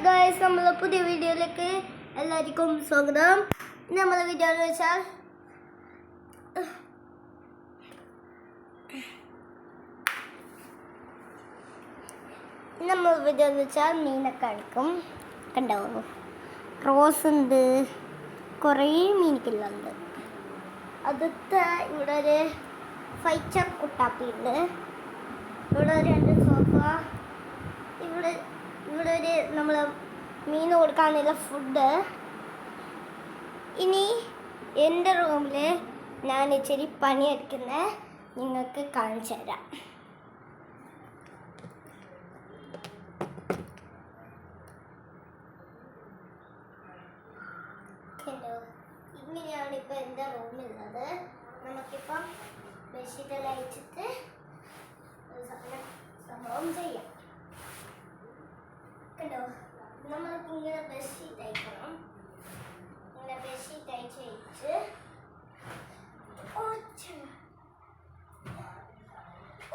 Guys, നമ്മളെ പുതിയ വീഡിയോയിലേക്ക് എല്ലാവർക്കും സ്വാഗതം. നമ്മളെ വീഡിയോ എന്ന് വെച്ചാൽ മീനൊക്കെ അടിക്കും. കണ്ടോ, റോസ് ഉണ്ട്, കുറേ മീനുകളുണ്ട്. അടുത്ത ഇവിടെ ഒരു ഫൈച്ചർ കുട്ടാപ്പി ഉണ്ട്. ഇവിടെ രണ്ട് സോഫ, ഇവിടെ ഒരു നമ്മൾ മീൻ കൊടുക്കാനുള്ള ഫുഡ്. ഇനി എൻ്റെ റൂമിൽ ഞാൻ ഇച്ചിരി പണിയെടുക്കുന്നത് നിങ്ങൾക്ക് കാണിച്ചു തരാം. ഇങ്ങനെയാണ് ഇപ്പം എൻ്റെ റൂമുള്ളത്. നമുക്കിപ്പം ബെഡ്ഷീറ്റെല്ലാം അയച്ചിട്ട് സംഭവം ചെയ്യാം. കണ്ടോ, നമ്മൾക്ക് ഇങ്ങനെ ബെഡ്ഷീറ്റ് അയക്കണം. ഇങ്ങനെ ബെഡ്ഷീറ്റ് അയച്ച്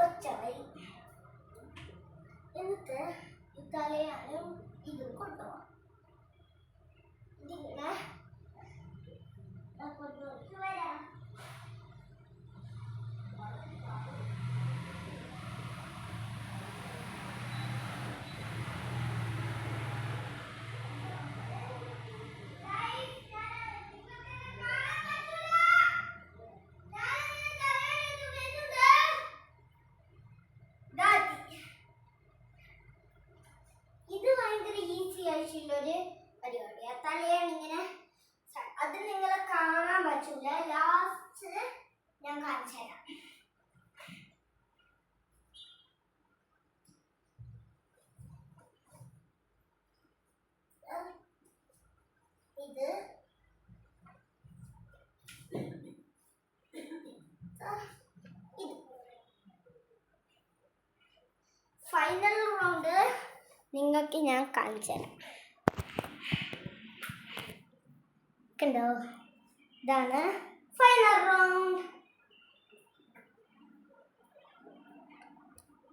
ഒച്ചയായി. എന്നിട്ട് തലയാനും ഇതും കൊണ്ടുപോകാം. ഇതിങ്ങനെ വരാം. ഒരു പരിപാടിയാ. തലയാണ് ഇങ്ങനെ, അത് നിങ്ങളെ കാണാൻ പറ്റൂല. ലാസ്റ്റ് ഞാൻ കാണിച്ചു തരാം. ഇത് ഫൈനൽ റൗണ്ട് നിങ്ങൾക്ക് ഞാൻ കാണിച്ചു തരാം. കണ്ടോ, ഇതാണ് ഫൈനൽ റൗണ്ട്.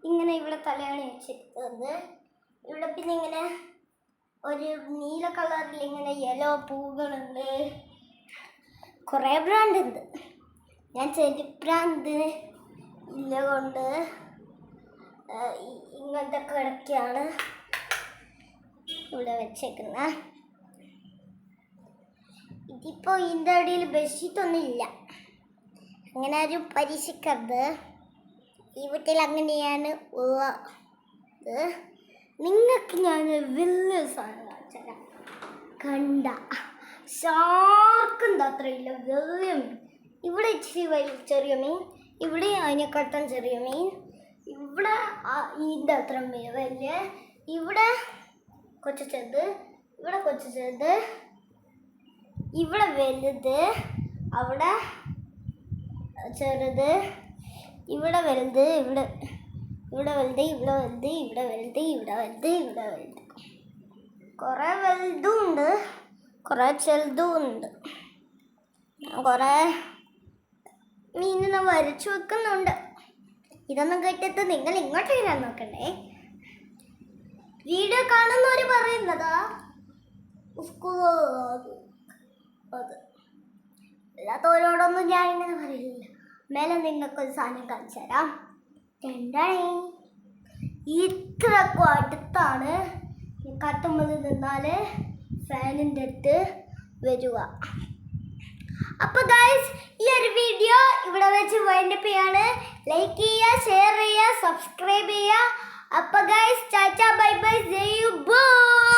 ഇങ്ങനെ ഇവിടെ തലയാണ് വെച്ചിട്ടുള്ളത്. ഇവിടെ പിന്നെ ഇങ്ങനെ ഒരു നീല കളറിൽ ഇങ്ങനെ യെല്ലോ പൂവുകളുണ്ട്. കുറേ ബ്രാൻഡ് ഉണ്ട്. ഞാൻ ചെടി ബ്രാൻഡ് ഇല്ല കൊണ്ട് ഇങ്ങനത്തെ കിടക്കയാണ് ഇവിടെ വെച്ചേക്കുന്നത്. ഇതിപ്പോൾ ഇതിൻ്റെ ഇടയിൽ ബെഡ്ഷീറ്റൊന്നും ഇല്ല. അങ്ങനെ ആരും പരീക്ഷിക്കരുത്. ഈ വീട്ടിൽ അങ്ങനെയാണ് ഉള്ളത്. നിങ്ങൾക്ക് ഞാൻ വലിയ സാധനം കാണിച്ചുതരാം. കണ്ട ഷാർക്കിൻ്റെ അത്രയില്ല, വലിയ മീൻ. ഇവിടെ ഇച്ചിരി ചെറിയ മീൻ, ഇവിടെ അതിനെക്കാട്ടും ചെറിയ മീൻ, ഇവിടെ ഇതിൻ്റെ അത്ര വലിയ, ഇവിടെ കൊച്ചു ചെറുത്, ഇവിടെ കൊച്ചു ചെറുത്, ഇവിടെ വലുത്, അവിടെ ചെറുത്, ഇവിടെ വലുത്, ഇവിടെ വലുത്, ഇവിടെ വലുത്, ഇവിടെ വലുത്, ഇവിടെ വലുത്, ഇവിടെ വലുത്. കുറേ വലുതും ഉണ്ട്, കുറേ ചെറുതും ഉണ്ട്. കുറേ മീനിനെ വരച്ചു വെക്കുന്നുണ്ട്. ഇതൊന്നും കേട്ടിട്ട് നിങ്ങൾ ഇങ്ങോട്ട് വരാൻ നോക്കണ്ടേ. വീഡിയോ കാണുന്നവർ പറയുന്നതാ അത് അല്ലാത്തവരോടൊന്നും ഞാൻ ഇങ്ങനെ പറയില്ല. മേലെ നിങ്ങൾക്കൊരു സാധനം കാണിച്ചു തരാം. രണ്ടാണേ, ഇത്രക്കും അടുത്താണ്. കട്ടുമ്പോൾ നിന്നാൽ ഫാനിൻ്റെ അടുത്ത് വരിക. അപ്പോൾ ഗൈസ്, ഈ ഒരു വീഡിയോ ഇവിടെ വെച്ച് വൈൻഡപ്പ് ചെയ്യാണ്. ലൈക്ക് ചെയ്യുക, ഷെയർ ചെയ്യുക, സബ്സ്ക്രൈബ് ചെയ്യുക. അപ്പോൾ guys, tata, bye bye, see you, by.